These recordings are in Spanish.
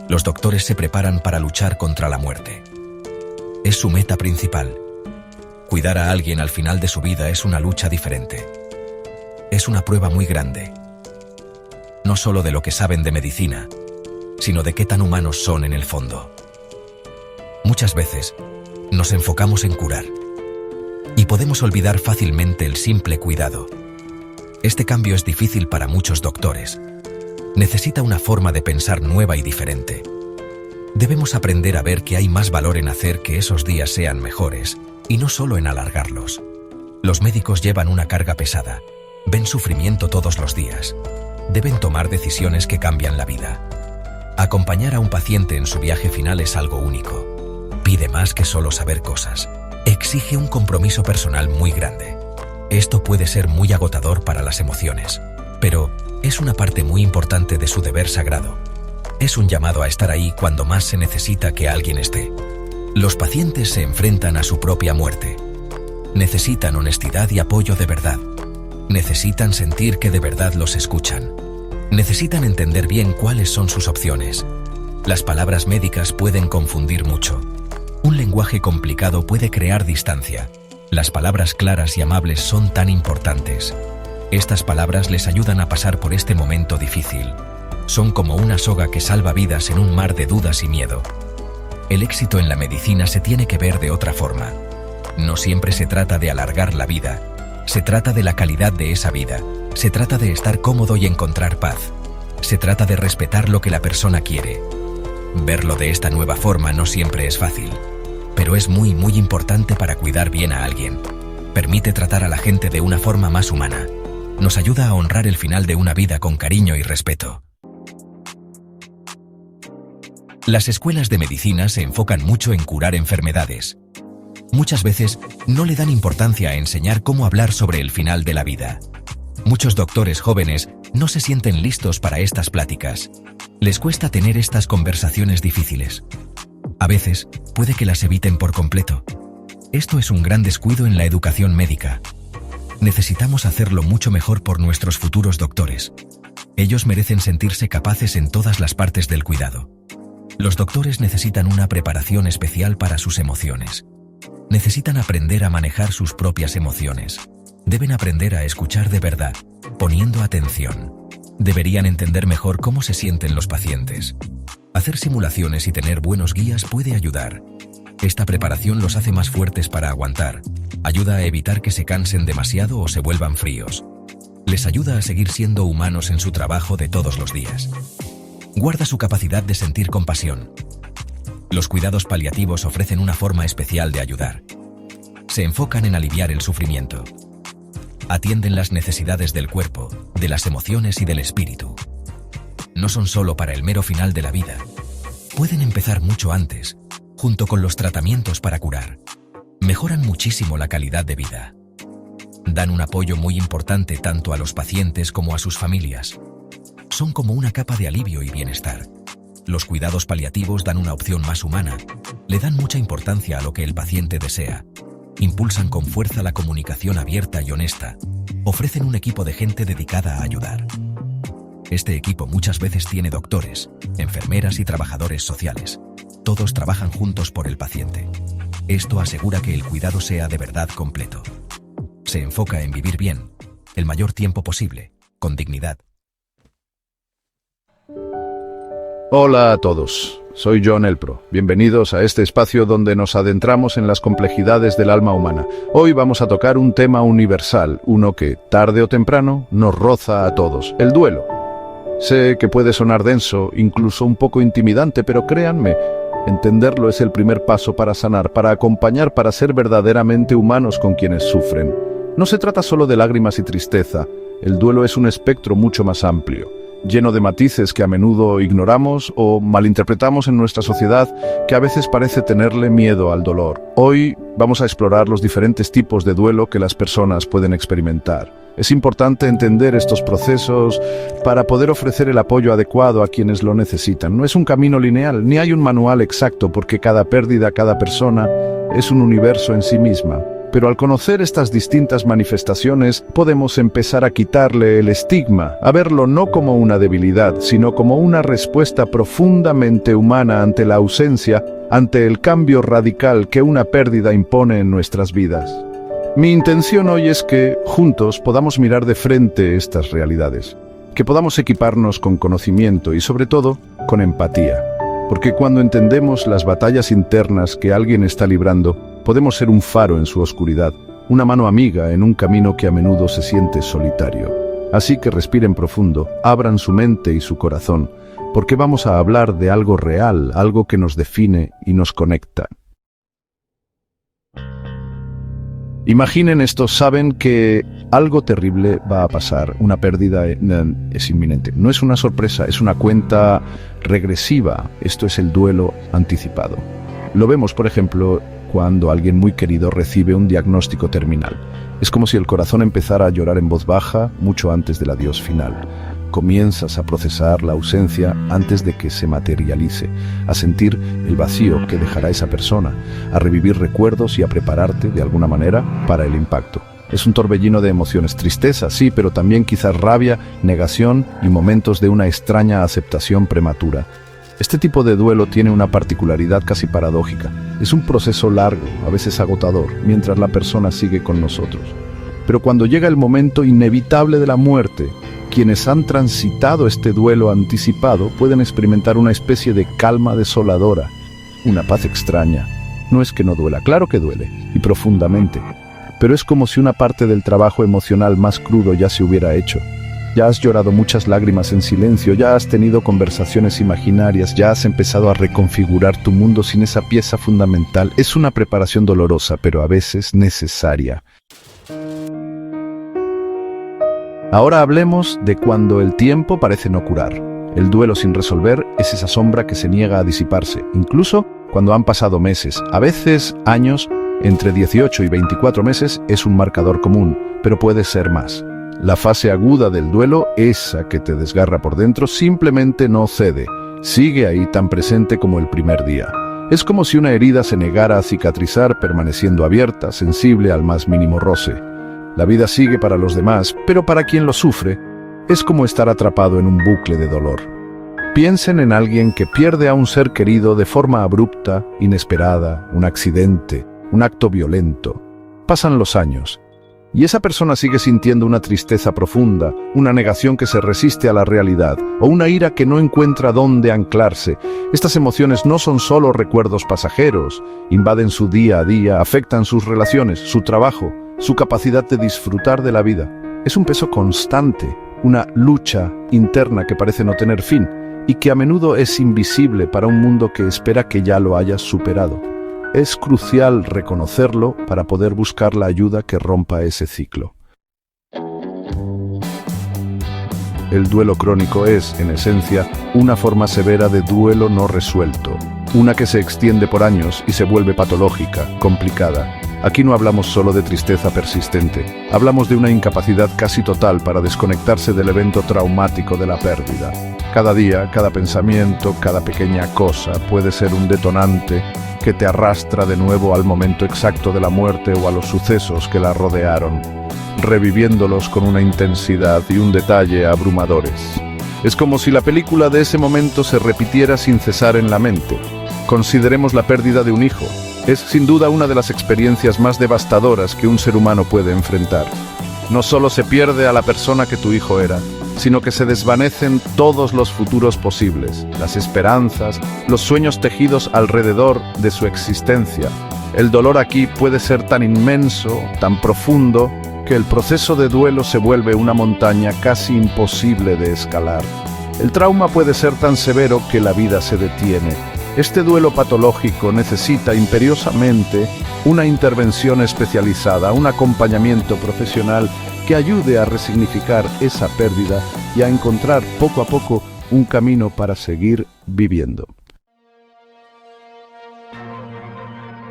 Los doctores se preparan para luchar contra la muerte. Es su meta principal. Cuidar a alguien al final de su vida es una lucha diferente. Es una prueba muy grande. No solo de lo que saben de medicina, sino de qué tan humanos son en el fondo. Muchas veces nos enfocamos en curar y podemos olvidar fácilmente el simple cuidado. Este cambio es difícil para muchos doctores. Necesita una forma de pensar nueva y diferente. Debemos aprender a ver que hay más valor en hacer que esos días sean mejores y no solo en alargarlos. Los médicos llevan una carga pesada, ven sufrimiento todos los días. Deben tomar decisiones que cambian la vida. Acompañar a un paciente en su viaje final es algo único. Pide más que solo saber cosas. Exige un compromiso personal muy grande. Esto puede ser muy agotador para las emociones, pero es una parte muy importante de su deber sagrado. Es un llamado a estar ahí cuando más se necesita que alguien esté. Los pacientes se enfrentan a su propia muerte. Necesitan honestidad y apoyo de verdad. Necesitan sentir que de verdad los escuchan. Necesitan entender bien cuáles son sus opciones. Las palabras médicas pueden confundir mucho. Un lenguaje complicado puede crear distancia. Las palabras claras y amables son tan importantes. Estas palabras les ayudan a pasar por este momento difícil. Son como una soga que salva vidas en un mar de dudas y miedo. El éxito en la medicina se tiene que ver de otra forma. No siempre se trata de alargar la vida. Se trata de la calidad de esa vida. Se trata de estar cómodo y encontrar paz. Se trata de respetar lo que la persona quiere. Verlo de esta nueva forma no siempre es fácil, pero es muy importante para cuidar bien a alguien. Permite tratar a la gente de una forma más humana. Nos ayuda a honrar el final de una vida con cariño y respeto. Las escuelas de medicina se enfocan mucho en curar enfermedades. Muchas veces no le dan importancia a enseñar cómo hablar sobre el final de la vida. Muchos doctores jóvenes no se sienten listos para estas pláticas. Les cuesta tener estas conversaciones difíciles. A veces, puede que las eviten por completo. Esto es un gran descuido en la educación médica. Necesitamos hacerlo mucho mejor por nuestros futuros doctores. Ellos merecen sentirse capaces en todas las partes del cuidado. Los doctores necesitan una preparación especial para sus emociones. Necesitan aprender a manejar sus propias emociones. Deben aprender a escuchar de verdad, poniendo atención. Deberían entender mejor cómo se sienten los pacientes. Hacer simulaciones y tener buenos guías puede ayudar. Esta preparación los hace más fuertes para aguantar. Ayuda a evitar que se cansen demasiado o se vuelvan fríos. Les ayuda a seguir siendo humanos en su trabajo de todos los días. Guarda su capacidad de sentir compasión. Los cuidados paliativos ofrecen una forma especial de ayudar. Se enfocan en aliviar el sufrimiento. Atienden las necesidades del cuerpo, de las emociones y del espíritu. No son solo para el mero final de la vida. Pueden empezar mucho antes, junto con los tratamientos para curar. Mejoran muchísimo la calidad de vida. Dan un apoyo muy importante tanto a los pacientes como a sus familias. Son como una capa de alivio y bienestar. Los cuidados paliativos dan una opción más humana. Le dan mucha importancia a lo que el paciente desea. Impulsan con fuerza la comunicación abierta y honesta. Ofrecen un equipo de gente dedicada a ayudar. Este equipo muchas veces tiene doctores, enfermeras y trabajadores sociales. Todos trabajan juntos por el paciente. Esto asegura que el cuidado sea de verdad completo. Se enfoca en vivir bien, el mayor tiempo posible, con dignidad. Hola a todos, soy John Elpro. Bienvenidos a este espacio donde nos adentramos en las complejidades del alma humana. Hoy vamos a tocar un tema universal, uno que, tarde o temprano, nos roza a todos: el duelo. Sé que puede sonar denso, incluso un poco intimidante, pero créanme, entenderlo es el primer paso para sanar, para acompañar, para ser verdaderamente humanos con quienes sufren. No se trata solo de lágrimas y tristeza. El duelo es un espectro mucho más amplio, lleno de matices que a menudo ignoramos o malinterpretamos en nuestra sociedad, que a veces parece tenerle miedo al dolor. Hoy vamos a explorar los diferentes tipos de duelo que las personas pueden experimentar. Es importante entender estos procesos para poder ofrecer el apoyo adecuado a quienes lo necesitan. No es un camino lineal, ni hay un manual exacto, porque cada pérdida, cada persona, es un universo en sí misma. Pero al conocer estas distintas manifestaciones, podemos empezar a quitarle el estigma, a verlo no como una debilidad, sino como una respuesta profundamente humana ante la ausencia, ante el cambio radical que una pérdida impone en nuestras vidas. Mi intención hoy es que, juntos, podamos mirar de frente estas realidades, que podamos equiparnos con conocimiento y, sobre todo, con empatía. Porque cuando entendemos las batallas internas que alguien está librando, podemos ser un faro en su oscuridad, una mano amiga en un camino que a menudo se siente solitario. Así que respiren profundo, abran su mente y su corazón, porque vamos a hablar de algo real, algo que nos define y nos conecta. Imaginen esto, saben que algo terrible va a pasar, una pérdida es inminente. No es una sorpresa, es una cuenta regresiva. Esto es el duelo anticipado. Lo vemos, por ejemplo, cuando alguien muy querido recibe un diagnóstico terminal. Es como si el corazón empezara a llorar en voz baja mucho antes del adiós final. Comienzas a procesar la ausencia antes de que se materialice, a sentir el vacío que dejará esa persona, a revivir recuerdos y a prepararte, de alguna manera, para el impacto. Es un torbellino de emociones, tristeza, sí, pero también quizás rabia, negación y momentos de una extraña aceptación prematura. Este tipo de duelo tiene una particularidad casi paradójica. Es un proceso largo, a veces agotador, mientras la persona sigue con nosotros. Pero cuando llega el momento inevitable de la muerte, quienes han transitado este duelo anticipado pueden experimentar una especie de calma desoladora, una paz extraña. No es que no duela, claro que duele, y profundamente, pero es como si una parte del trabajo emocional más crudo ya se hubiera hecho. Ya has llorado muchas lágrimas en silencio, ya has tenido conversaciones imaginarias, ya has empezado a reconfigurar tu mundo sin esa pieza fundamental. Es una preparación dolorosa, pero a veces necesaria. Ahora hablemos de cuando el tiempo parece no curar. El duelo sin resolver es esa sombra que se niega a disiparse, incluso cuando han pasado meses, a veces años. Entre 18 y 24 meses es un marcador común, pero puede ser más. La fase aguda del duelo, esa que te desgarra por dentro, simplemente no cede. Sigue ahí tan presente como el primer día. Es como si una herida se negara a cicatrizar, permaneciendo abierta, sensible al más mínimo roce. La vida sigue para los demás, pero para quien lo sufre, es como estar atrapado en un bucle de dolor. Piensen en alguien que pierde a un ser querido de forma abrupta, inesperada, un accidente, un acto violento. Pasan los años, y esa persona sigue sintiendo una tristeza profunda, una negación que se resiste a la realidad, o una ira que no encuentra dónde anclarse. Estas emociones no son solo recuerdos pasajeros, invaden su día a día, afectan sus relaciones, su trabajo, su capacidad de disfrutar de la vida. Es un peso constante, una lucha interna que parece no tener fin, y que a menudo es invisible para un mundo que espera que ya lo hayas superado. Es crucial reconocerlo para poder buscar la ayuda que rompa ese ciclo. El duelo crónico es, en esencia, una forma severa de duelo no resuelto, una que se extiende por años y se vuelve patológica, complicada. Aquí no hablamos solo de tristeza persistente, hablamos de una incapacidad casi total para desconectarse del evento traumático de la pérdida. Cada día, cada pensamiento, cada pequeña cosa puede ser un detonante que te arrastra de nuevo al momento exacto de la muerte o a los sucesos que la rodearon, reviviéndolos con una intensidad y un detalle abrumadores. Es como si la película de ese momento se repitiera sin cesar en la mente. Consideremos la pérdida de un hijo. Es sin duda una de las experiencias más devastadoras que un ser humano puede enfrentar. No solo se pierde a la persona que tu hijo era, sino que se desvanecen todos los futuros posibles, las esperanzas, los sueños tejidos alrededor de su existencia. El dolor aquí puede ser tan inmenso, tan profundo, que el proceso de duelo se vuelve una montaña casi imposible de escalar. El trauma puede ser tan severo que la vida se detiene. Este duelo patológico necesita imperiosamente una intervención especializada, un acompañamiento profesional que ayude a resignificar esa pérdida y a encontrar poco a poco un camino para seguir viviendo.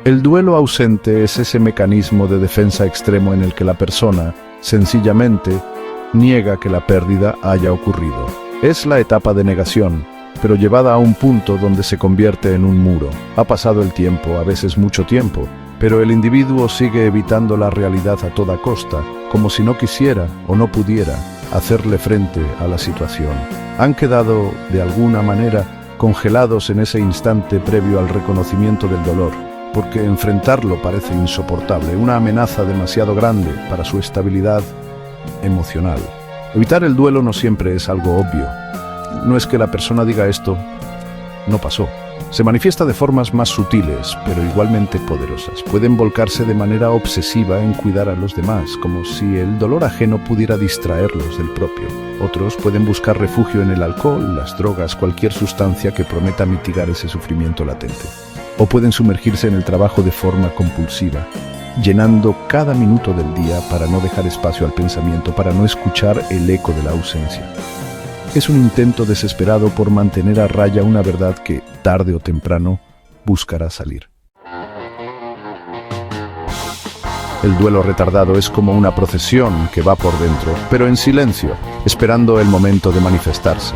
El duelo ausente es ese mecanismo de defensa extremo en el que la persona, sencillamente, niega que la pérdida haya ocurrido. Es la etapa de negación, pero llevada a un punto donde se convierte en un muro. Ha pasado el tiempo, a veces mucho tiempo, pero el individuo sigue evitando la realidad a toda costa, como si no quisiera o no pudiera hacerle frente a la situación. Han quedado, de alguna manera, congelados en ese instante previo al reconocimiento del dolor, porque enfrentarlo parece insoportable, una amenaza demasiado grande para su estabilidad emocional. Evitar el duelo no siempre es algo obvio. No es que la persona diga esto, no pasó. Se manifiesta de formas más sutiles, pero igualmente poderosas. Pueden volcarse de manera obsesiva en cuidar a los demás, como si el dolor ajeno pudiera distraerlos del propio. Otros pueden buscar refugio en el alcohol, las drogas, cualquier sustancia que prometa mitigar ese sufrimiento latente. O pueden sumergirse en el trabajo de forma compulsiva, llenando cada minuto del día para no dejar espacio al pensamiento, para no escuchar el eco de la ausencia. Es un intento desesperado por mantener a raya una verdad que, tarde o temprano, buscará salir. El duelo retardado es como una procesión que va por dentro, pero en silencio, esperando el momento de manifestarse.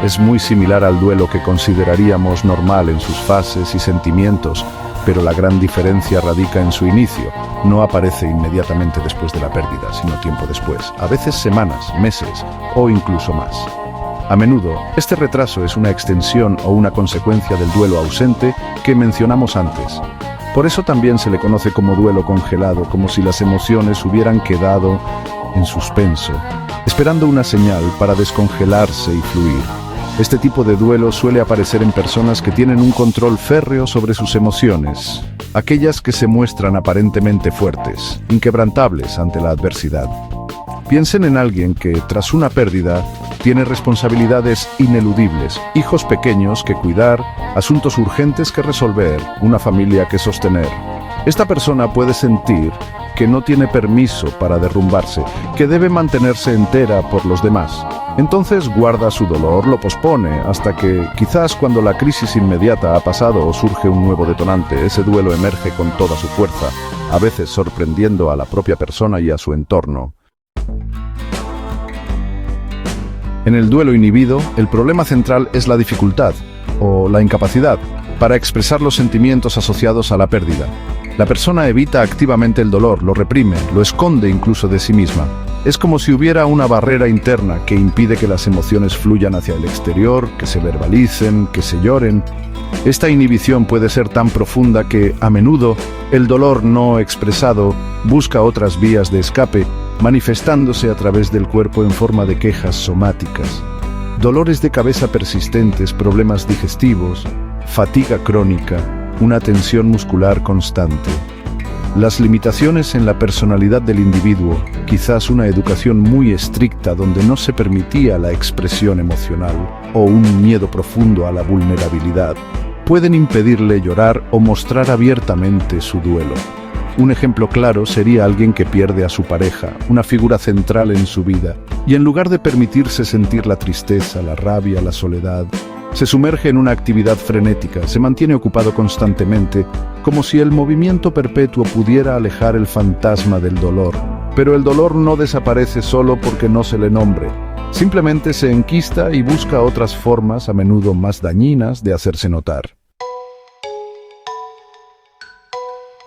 Es muy similar al duelo que consideraríamos normal en sus fases y sentimientos, pero la gran diferencia radica en su inicio. No aparece inmediatamente después de la pérdida, sino tiempo después, a veces semanas, meses o incluso más. A menudo, este retraso es una extensión o una consecuencia del duelo ausente que mencionamos antes. Por eso también se le conoce como duelo congelado, como si las emociones hubieran quedado en suspenso, esperando una señal para descongelarse y fluir. Este tipo de duelo suele aparecer en personas que tienen un control férreo sobre sus emociones, aquellas que se muestran aparentemente fuertes, inquebrantables ante la adversidad. Piensen en alguien que, tras una pérdida, tiene responsabilidades ineludibles, hijos pequeños que cuidar, asuntos urgentes que resolver, una familia que sostener. Esta persona puede sentir que no tiene permiso para derrumbarse, que debe mantenerse entera por los demás. Entonces guarda su dolor, lo pospone, hasta que, quizás cuando la crisis inmediata ha pasado o surge un nuevo detonante, ese duelo emerge con toda su fuerza, a veces sorprendiendo a la propia persona y a su entorno. En el duelo inhibido, el problema central es la dificultad, o la incapacidad, para expresar los sentimientos asociados a la pérdida. La persona evita activamente el dolor, lo reprime, lo esconde incluso de sí misma. Es como si hubiera una barrera interna que impide que las emociones fluyan hacia el exterior, que se verbalicen, que se lloren. Esta inhibición puede ser tan profunda que, a menudo, el dolor no expresado busca otras vías de escape, manifestándose a través del cuerpo en forma de quejas somáticas. Dolores de cabeza persistentes, problemas digestivos, fatiga crónica, una tensión muscular constante. Las limitaciones en la personalidad del individuo, quizás una educación muy estricta donde no se permitía la expresión emocional, o un miedo profundo a la vulnerabilidad, pueden impedirle llorar o mostrar abiertamente su duelo. Un ejemplo claro sería alguien que pierde a su pareja, una figura central en su vida, y en lugar de permitirse sentir la tristeza, la rabia, la soledad, se sumerge en una actividad frenética, se mantiene ocupado constantemente, como si el movimiento perpetuo pudiera alejar el fantasma del dolor. Pero el dolor no desaparece solo porque no se le nombre. Simplemente se enquista y busca otras formas, a menudo más dañinas, de hacerse notar.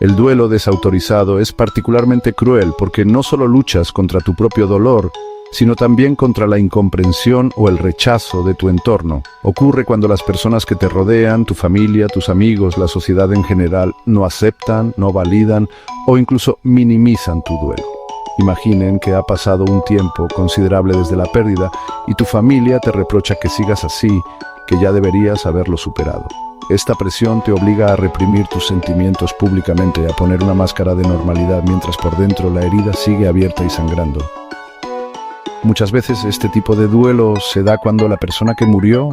El duelo desautorizado es particularmente cruel porque no solo luchas contra tu propio dolor, sino también contra la incomprensión o el rechazo de tu entorno. Ocurre cuando las personas que te rodean, tu familia, tus amigos, la sociedad en general, no aceptan, no validan o incluso minimizan tu duelo. Imaginen que ha pasado un tiempo considerable desde la pérdida y tu familia te reprocha que sigas así, que ya deberías haberlo superado. Esta presión te obliga a reprimir tus sentimientos públicamente y a poner una máscara de normalidad mientras por dentro la herida sigue abierta y sangrando. Muchas veces este tipo de duelo se da cuando la persona que murió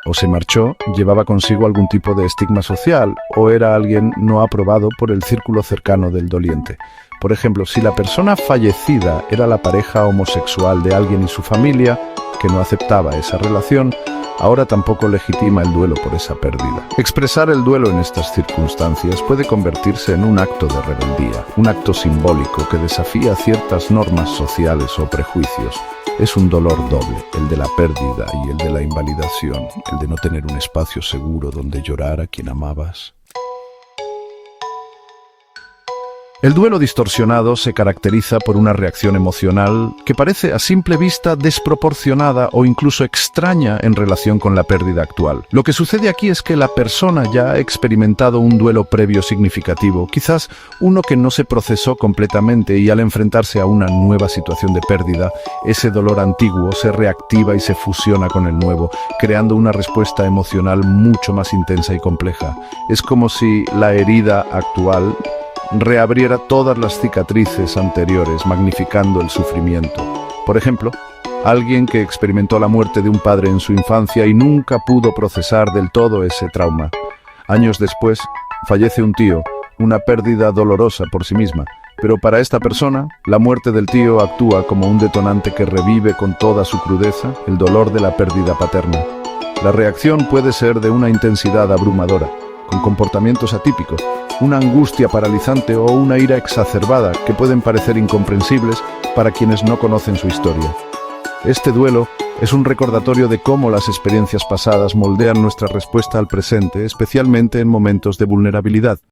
o se marchó llevaba consigo algún tipo de estigma social o era alguien no aprobado por el círculo cercano del doliente. Por ejemplo, si la persona fallecida era la pareja homosexual de alguien y su familia que no aceptaba esa relación, ahora tampoco legitima el duelo por esa pérdida. Expresar el duelo en estas circunstancias puede convertirse en un acto de rebeldía, un acto simbólico que desafía ciertas normas sociales o prejuicios. Es un dolor doble, el de la pérdida y el de la invalidación, el de no tener un espacio seguro donde llorar a quien amabas. El duelo distorsionado se caracteriza por una reacción emocional que parece a simple vista desproporcionada o incluso extraña en relación con la pérdida actual. Lo que sucede aquí es que la persona ya ha experimentado un duelo previo significativo, quizás uno que no se procesó completamente, y al enfrentarse a una nueva situación de pérdida, ese dolor antiguo se reactiva y se fusiona con el nuevo, creando una respuesta emocional mucho más intensa y compleja. Es como si la herida actual reabriera todas las cicatrices anteriores, magnificando el sufrimiento. Por ejemplo, alguien que experimentó la muerte de un padre en su infancia y nunca pudo procesar del todo ese trauma. Años después, fallece un tío, una pérdida dolorosa por sí misma, pero para esta persona, la muerte del tío actúa como un detonante que revive con toda su crudeza el dolor de la pérdida paterna. La reacción puede ser de una intensidad abrumadora, con comportamientos atípicos, una angustia paralizante o una ira exacerbada que pueden parecer incomprensibles para quienes no conocen su historia. Este duelo es un recordatorio de cómo las experiencias pasadas moldean nuestra respuesta al presente, especialmente en momentos de vulnerabilidad.